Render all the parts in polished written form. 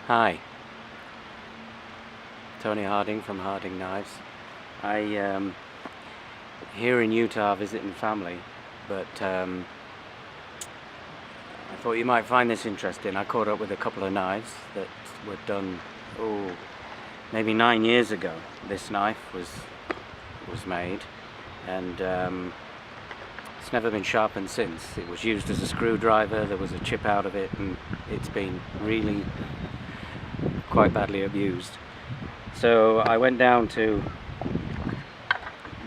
Hi, Tony Harding from Harding Knives. I here in Utah visiting family, but I thought you might find this interesting. I caught up with a couple of knives that were done, maybe 9 years ago. This knife was made, and it's never been sharpened since. It was used as a screwdriver. There was a chip out of it, and it's been really quite badly abused. So I went downtown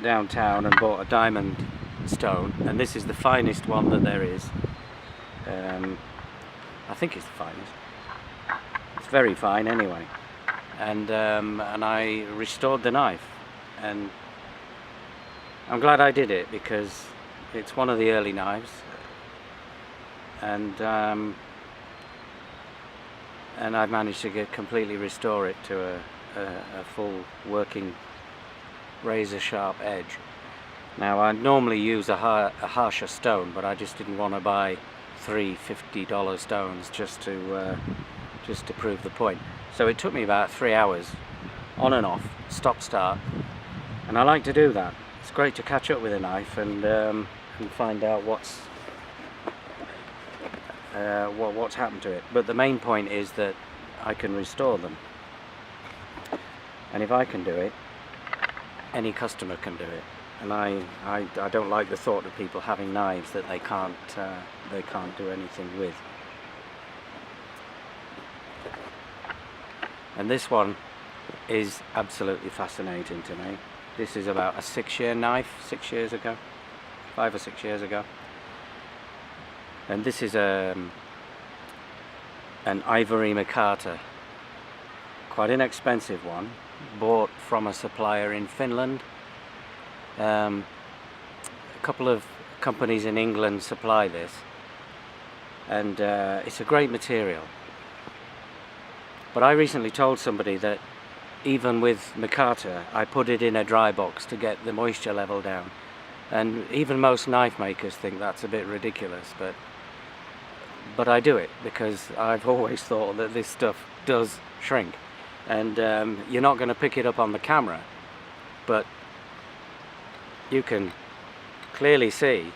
and bought a diamond stone, and this is the finest one that there is. I think it's the finest. It's very fine anyway. And I restored the knife, and I'm glad I did it because it's one of the early knives, and I've managed to completely restore it to a full working razor sharp edge. Now I normally use a harsher stone, but I just didn't want to buy three $50 stones just to prove the point. So it took me about 3 hours on and off, stop start, and I like to do that. It's great to catch up with a knife and find out what's happened to it. But the main point is that I can restore them, and if I can do it, any customer can do it. And I don't like the thought of people having knives that they can't do anything with. And this one is absolutely fascinating to me. This is about a 6-year knife, 6 years ago, 5 or 6 years ago. And this is an ivory micarta, quite an expensive one, bought from a supplier in Finland. A couple of companies in England supply this, and it's a great material. But I recently told somebody that even with micarta, I put it in a dry box to get the moisture level down. And even most knife makers think that's a bit ridiculous, but I do it because I've always thought that this stuff does shrink. And you're not going to pick it up on the camera, but you can clearly see,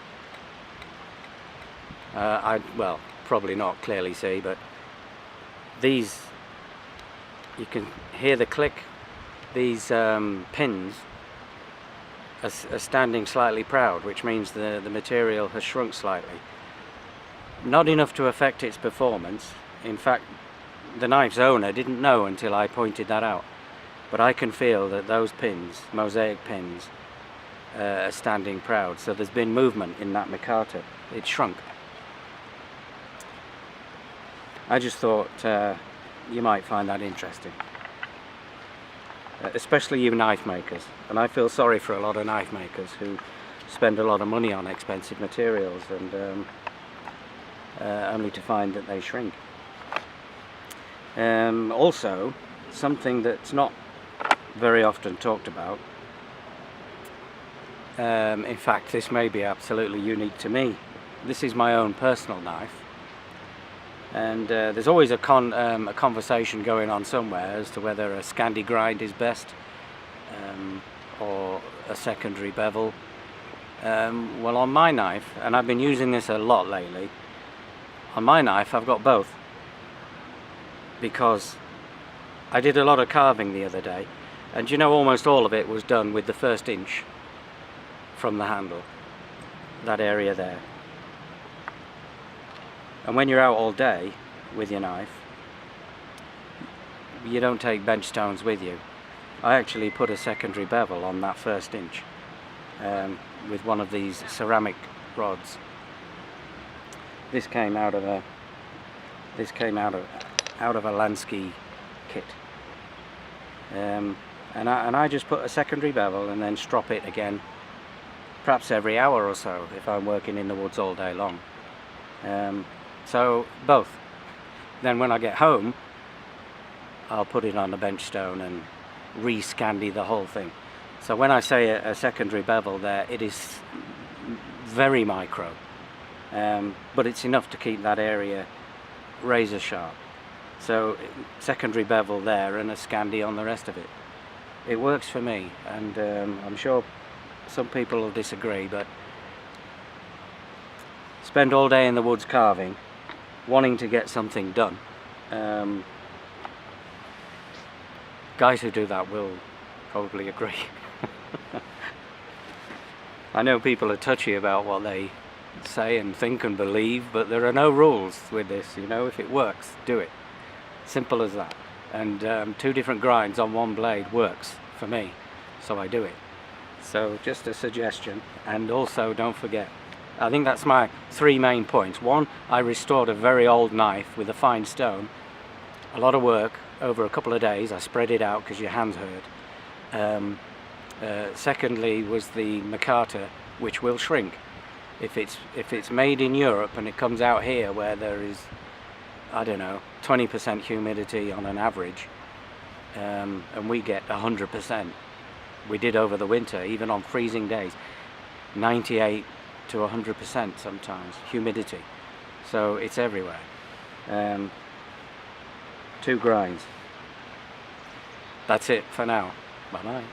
well, probably not clearly see, but these, you can hear the click. These pins are standing slightly proud, which means the material has shrunk slightly. Not enough to affect its performance. In fact, the knife's owner didn't know until I pointed that out. But I can feel that those pins, mosaic pins, are standing proud. So there's been movement in that micarta. It's shrunk. I just thought you might find that interesting. Especially you knife makers. And I feel sorry for a lot of knife makers who spend a lot of money on expensive materials and only to find that they shrink. Also, something that's not very often talked about, in fact this may be absolutely unique to me. This is my own personal knife, and there's always a conversation going on somewhere as to whether a Scandi grind is best or a secondary bevel. Well, on my knife, and I've been using this a lot lately, on my knife I've got both, because I did a lot of carving the other day, and you know, almost all of it was done with the first inch from the handle, that area there. And when you're out all day with your knife, you don't take bench stones with you. I actually put a secondary bevel on that first inch with one of these ceramic rods. This came out of a Lansky kit, and I just put a secondary bevel and then strop it again, perhaps every hour or so if I'm working in the woods all day long. So both. Then when I get home, I'll put it on a bench stone and re-Scandi the whole thing. So when I say a secondary bevel there, it is very micro, but it's enough to keep that area razor sharp. So secondary bevel there and a Scandi on the rest of it. It works for me, and I'm sure some people will disagree, but spend all day in the woods carving, wanting to get something done. Guys who do that will probably agree. I know people are touchy about what they say and think and believe, but there are no rules with this, you know. If it works, do it. Simple as that. And 2 different grinds on one blade works for me, so I do it. So just a suggestion. And also don't forget, I think that's my 3 main points. 1, I restored a very old knife with a fine stone. A lot of work over a couple of days. I spread it out because your hands hurt. Secondly was the micarta, which will shrink. If it's made in Europe and it comes out here where there is, I don't know, 20% humidity on an average, and we get 100%. We did over the winter, even on freezing days, 98 to 100% sometimes humidity. So it's everywhere. 2 grinds. That's it for now. Bye bye.